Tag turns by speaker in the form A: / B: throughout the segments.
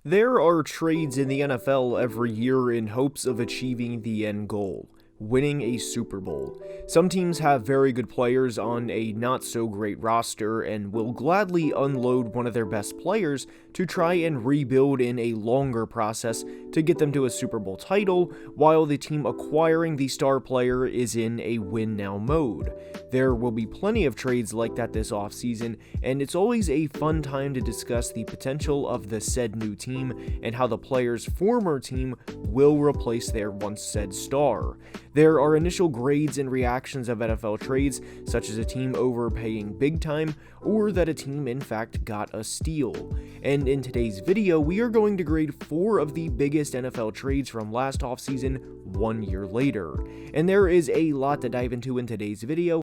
A: There are trades in the NFL every year in hopes of achieving the end goal, winning a Super Bowl. Some teams have very good players on a not-so-great roster and will gladly unload one of their best players to try and rebuild in a longer process to get them to a Super Bowl title, while the team acquiring the star player is in a win-now mode. There will be plenty of trades like that this offseason, and it's always a fun time to discuss the potential of the said new team and how the player's former team will replace their once said star. There are initial grades and reactions of NFL trades, such as a team overpaying big time, or that a team in fact got a steal. And in today's video, we are going to grade 4 of the biggest NFL trades from last offseason 1 year later. And there is a lot to dive into in today's video.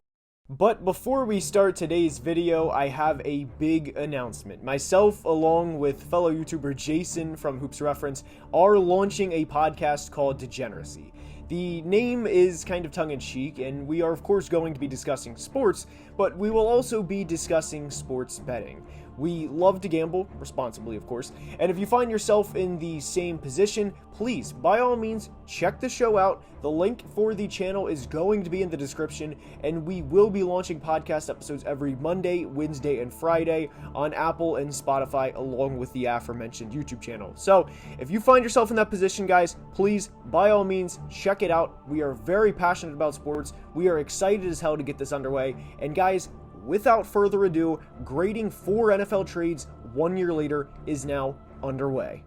A: But before we start today's video, I have a big announcement. Myself, along with fellow YouTuber Jason from Hoops Reference, are launching a podcast called Degeneracy. The name is kind of tongue-in-cheek, and we are of course going to be discussing sports, but we will also be discussing sports betting. We love to gamble, responsibly of course, and if you find yourself in the same position, please, by all means, check the show out. The link for the channel is going to be in the description, and we will be launching podcast episodes every Monday, Wednesday, and Friday on Apple and Spotify, along with the aforementioned YouTube channel. So, if you find yourself in that position, guys, please, by all means, check it out. We are very passionate about sports. We are excited as hell to get this underway, and guys, without further ado, grading 4 NFL trades 1 year later is now underway.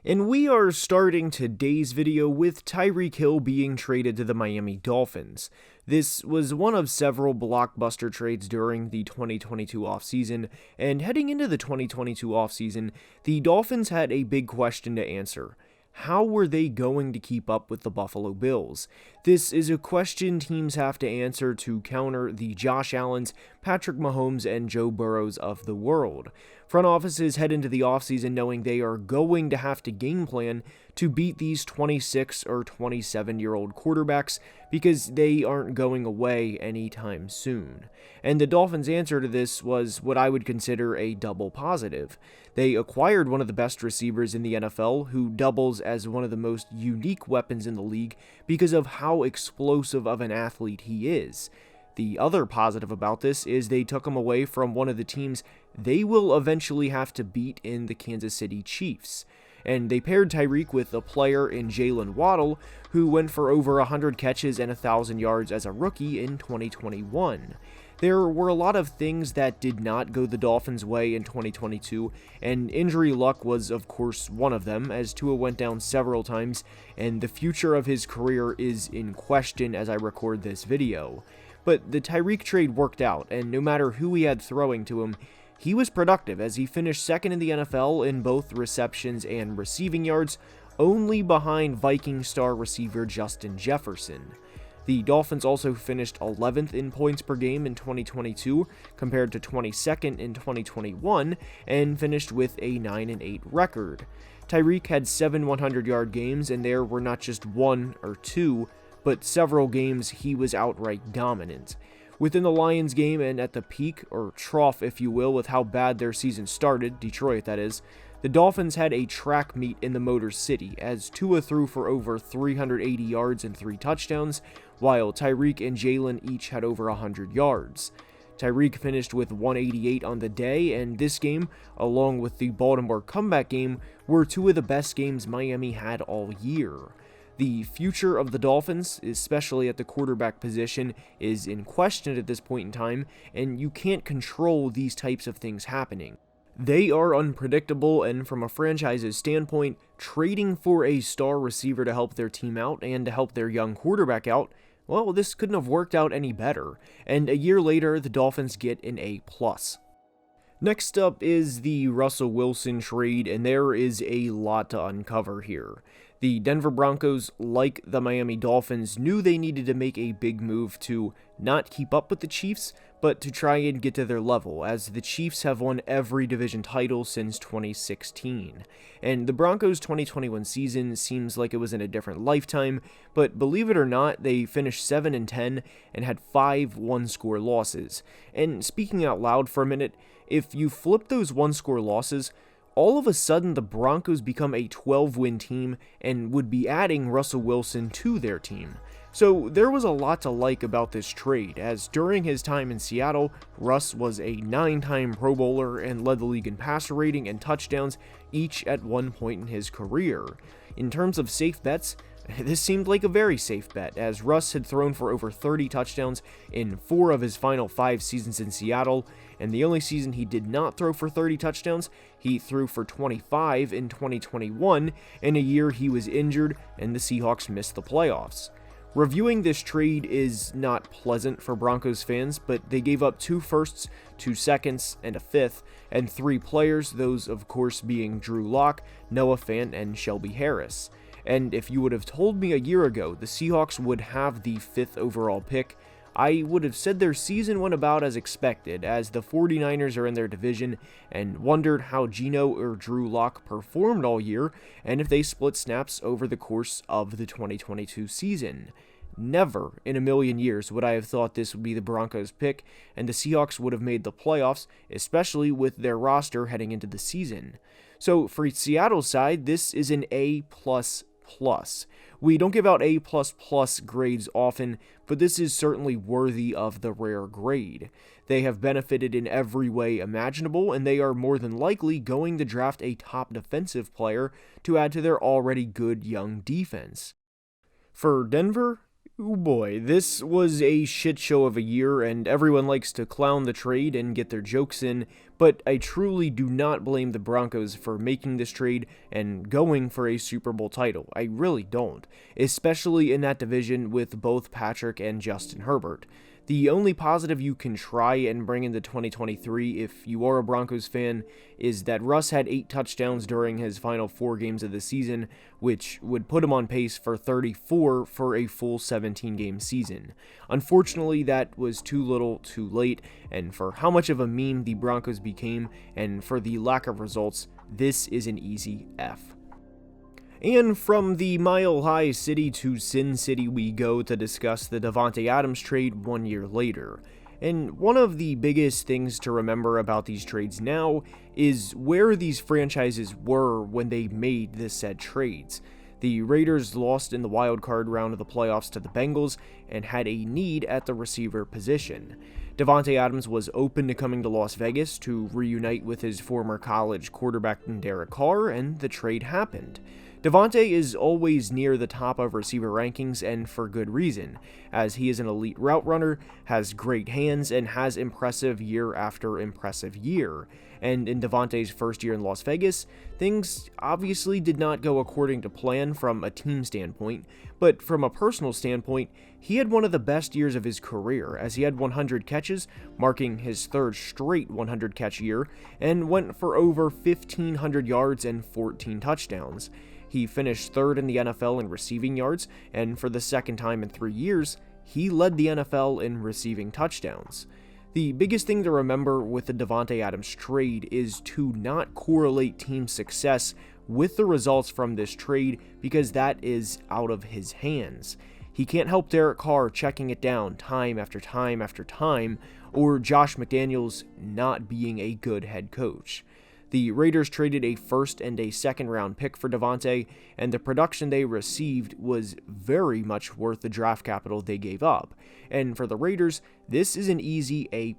A: And we are starting today's video with Tyreek Hill being traded to the Miami Dolphins. This was one of several blockbuster trades during the 2022 offseason, and heading into the 2022 offseason, the Dolphins had a big question to answer. How were they going to keep up with the Buffalo Bills? This is a question teams have to answer to counter the Josh Allens, Patrick Mahomes, and Joe Burrows of the world. Front offices head into the offseason knowing they are going to have to game plan to beat these 26 or 27-year-old quarterbacks because they aren't going away anytime soon. And the Dolphins' answer to this was what I would consider a double positive. They acquired one of the best receivers in the NFL, who doubles as one of the most unique weapons in the league because of how explosive of an athlete he is. The other positive about this is they took him away from one of the teams they will eventually have to beat in the Kansas City Chiefs. And they paired Tyreek with a player in Jalen Waddle, who went for over 100 catches and 1,000 yards as a rookie in 2021. There were a lot of things that did not go the Dolphins' way in 2022, and injury luck was of course one of them, as Tua went down several times, and the future of his career is in question as I record this video. But the Tyreek trade worked out, and no matter who he had throwing to him, he was productive as he finished second in the NFL in both receptions and receiving yards, only behind Viking star receiver Justin Jefferson. The Dolphins also finished 11th in points per game in 2022 compared to 22nd in 2021 and finished with a 9-8 record. Tyreek had 7 100-yard games, and there were not just 1 or 2, but several games he was outright dominant. Within the Lions game and at the peak, or trough if you will, with how bad their season started, Detroit that is, the Dolphins had a track meet in the Motor City as Tua threw for over 380 yards and 3 touchdowns, while Tyreek and Jalen each had over 100 yards. Tyreek finished with 188 on the day, and this game, along with the Baltimore comeback game, were 2 of the best games Miami had all year. The future of the Dolphins, especially at the quarterback position, is in question at this point in time, and you can't control these types of things happening. They are unpredictable, and from a franchise's standpoint, trading for a star receiver to help their team out and to help their young quarterback out, well, this couldn't have worked out any better, and a year later, the Dolphins get an A+. Next up is the Russell Wilson trade, and there is a lot to uncover here. The Denver Broncos, like the Miami Dolphins, knew they needed to make a big move to not keep up with the Chiefs, but to try and get to their level, as the Chiefs have won every division title since 2016. And the Broncos' 2021 season seems like it was in a different lifetime, but believe it or not, they finished 7-10 and had 5 one-score losses. And speaking out loud for a minute, if you flip those one-score losses, all of a sudden the Broncos become a 12-win team and would be adding Russell Wilson to their team. So there was a lot to like about this trade, as during his time in Seattle, Russ was a 9-time Pro Bowler and led the league in passer rating and touchdowns, each at one point in his career. In terms of safe bets, this seemed like a very safe bet, as Russ had thrown for over 30 touchdowns in 4 of his final 5 seasons in Seattle, and the only season he did not throw for 30 touchdowns, he threw for 25 in 2021, in a year he was injured and the Seahawks missed the playoffs. Reviewing this trade is not pleasant for Broncos fans, but they gave up 2 firsts, 2 seconds, and a 5th, and 3 players, those of course being Drew Lock, Noah Fant, and Shelby Harris. And if you would have told me a year ago the Seahawks would have the 5th overall pick, I would have said their season went about as expected, as the 49ers are in their division, and wondered how Geno or Drew Lock performed all year, and if they split snaps over the course of the 2022 season. Never in a million years would I have thought this would be the Broncos' pick, and the Seahawks would have made the playoffs, especially with their roster heading into the season. So for Seattle's side, this is an A++. We don't give out A++ grades often, but this is certainly worthy of the rare grade. They have benefited in every way imaginable, and they are more than likely going to draft a top defensive player to add to their already good young defense. For Denver, oh boy, this was a shit show of a year, and everyone likes to clown the trade and get their jokes in, but I truly do not blame the Broncos for making this trade and going for a Super Bowl title. I really don't, especially in that division with both Patrick and Justin Herbert. The only positive you can try and bring into 2023 if you are a Broncos fan is that Russ had 8 touchdowns during his final 4 games of the season, which would put him on pace for 34 for a full 17-game season. Unfortunately, that was too little too late, and for how much of a meme the Broncos became, and for the lack of results, this is an easy F. And from the Mile High City to Sin City we go to discuss the Devonte Adams trade 1 year later. And one of the biggest things to remember about these trades now is where these franchises were when they made the said trades. The Raiders lost in the wild card round of the playoffs to the Bengals and had a need at the receiver position. Devonte Adams was open to coming to Las Vegas to reunite with his former college quarterback Derek Carr, and the trade happened. Devonte is always near the top of receiver rankings, and for good reason, as he is an elite route runner, has great hands, and has impressive year after impressive year. And in Devonte's first year in Las Vegas, things obviously did not go according to plan from a team standpoint, but from a personal standpoint, he had one of the best years of his career, as he had 100 catches, marking his 3rd straight 100-catch year, and went for over 1,500 yards and 14 touchdowns. He finished 3rd in the NFL in receiving yards, and for the 2nd time in 3 years, he led the NFL in receiving touchdowns. The biggest thing to remember with the Devonte Adams trade is to not correlate team success with the results from this trade, because that is out of his hands. He can't help Derek Carr checking it down time after time after time, or Josh McDaniels not being a good head coach. The Raiders traded a 1st and a 2nd round pick for Devonte, and the production they received was very much worth the draft capital they gave up. And for the Raiders, this is an easy A+.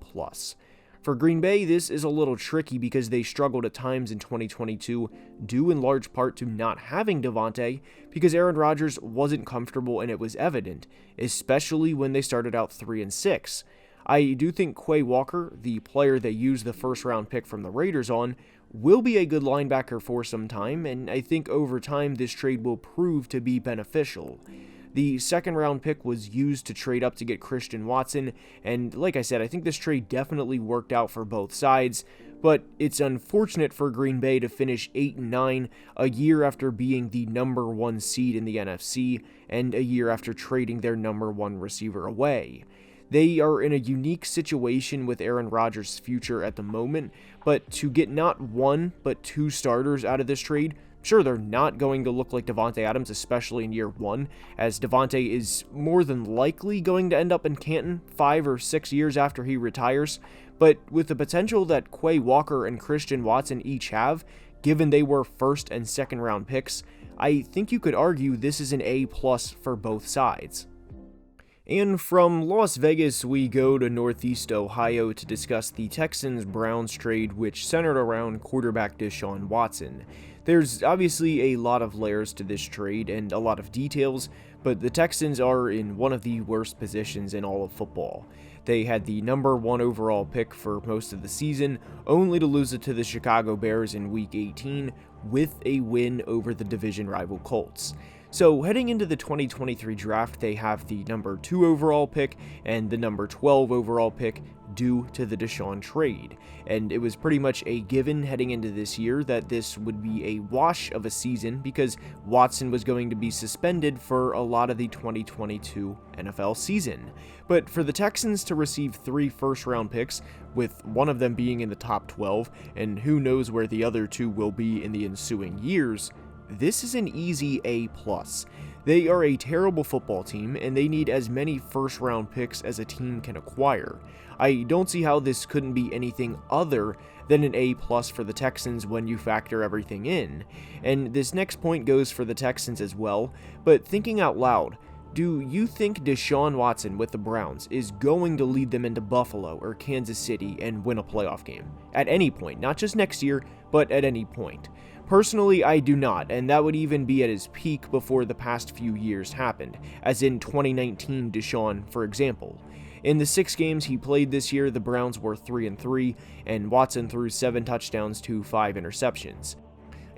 A: For Green Bay, this is a little tricky because they struggled at times in 2022, due in large part to not having Devonte, because Aaron Rodgers wasn't comfortable and it was evident, especially when they started out 3-6. I do think Quay Walker, the player they used the 1st round pick from the Raiders on, will be a good linebacker for some time, and I think over time this trade will prove to be beneficial. The 2nd round pick was used to trade up to get Christian Watson, and like I said, I think this trade definitely worked out for both sides, but it's unfortunate for Green Bay to finish 8-9 a year after being the number 1 seed in the NFC, and a year after trading their number 1 receiver away. They are in a unique situation with Aaron Rodgers' future at the moment, but to get not 1 but 2 starters out of this trade, sure, they're not going to look like Devonte Adams, especially in year 1, as Devonte is more than likely going to end up in Canton 5 or 6 years after he retires, but with the potential that Quay Walker and Christian Watson each have, given they were first and second round picks, I think you could argue this is an A+ for both sides. And from Las Vegas, we go to Northeast Ohio to discuss the Texans-Browns trade, which centered around quarterback DeSean Watson. There's obviously a lot of layers to this trade and a lot of details, but the Texans are in one of the worst positions in all of football. They had the number 1 overall pick for most of the season, only to lose it to the Chicago Bears in Week 18 with a win over the division rival Colts. So heading into the 2023 draft, they have the number 2 overall pick and the number 12 overall pick due to the DeSean trade, and it was pretty much a given heading into this year that this would be a wash of a season because Watson was going to be suspended for a lot of the 2022 NFL season. But for the Texans to receive 3 first-round picks, with one of them being in the top 12, and who knows where the other 2 will be in the ensuing years, this is an easy A+. They are a terrible football team, and they need as many first-round picks as a team can acquire. I don't see how this couldn't be anything other than an A+ for the Texans when you factor everything in. And this next point goes for the Texans as well, but thinking out loud, do you think DeSean Watson with the Browns is going to lead them into Buffalo or Kansas City and win a playoff game? At any point, not just next year, but at any point. Personally, I do not, and that would even be at his peak before the past few years happened, as in 2019 DeSean, for example. In the 6 games he played this year, the Browns were 3-3, and Watson threw 7 touchdowns to 5 interceptions.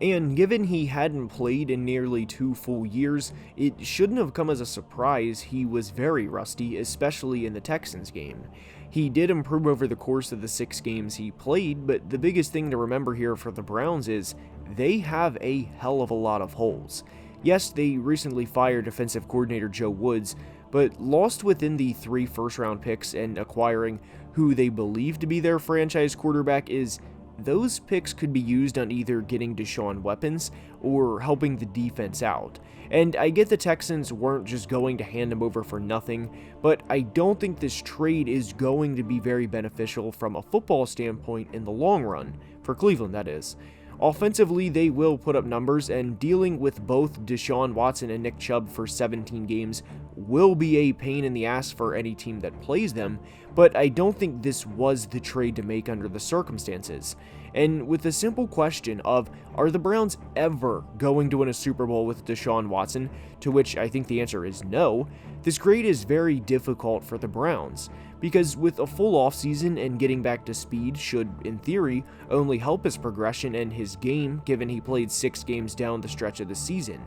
A: And given he hadn't played in nearly 2 full years, it shouldn't have come as a surprise he was very rusty, especially in the Texans game. He did improve over the course of the 6 games he played, but the biggest thing to remember here for the Browns is they have a hell of a lot of holes. Yes, they recently fired defensive coordinator Joe Woods, but lost within the 3 first-round picks and acquiring who they believe to be their franchise quarterback is those picks could be used on either getting DeSean weapons or helping the defense out. And I get the Texans weren't just going to hand him over for nothing, but I don't think this trade is going to be very beneficial from a football standpoint in the long run, for Cleveland that is. Offensively, they will put up numbers, and dealing with both DeSean Watson and Nick Chubb for 17 games will be a pain in the ass for any team that plays them, but I don't think this was the trade to make under the circumstances. And with the simple question of, are the Browns ever going to win a Super Bowl with DeSean Watson, to which I think the answer is no, this grade is very difficult for the Browns, because with a full offseason and getting back to speed should, in theory, only help his progression and his game given he played 6 games down the stretch of the season.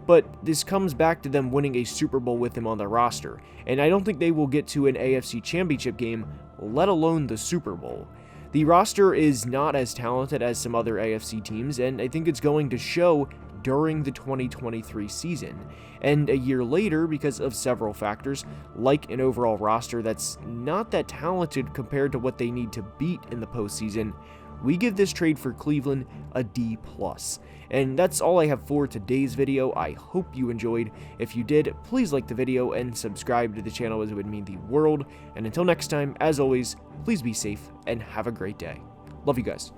A: But this comes back to them winning a Super Bowl with him on the roster, and I don't think they will get to an AFC Championship game, let alone the Super Bowl. The roster is not as talented as some other AFC teams, and I think it's going to show during the 2023 season. And a year later, because of several factors, like an overall roster that's not that talented compared to what they need to beat in the postseason, we give this trade for Cleveland a D+. And that's all I have for today's video. I hope you enjoyed. If you did, please like the video and subscribe to the channel as it would mean the world. And until next time, as always, please be safe and have a great day. Love you guys.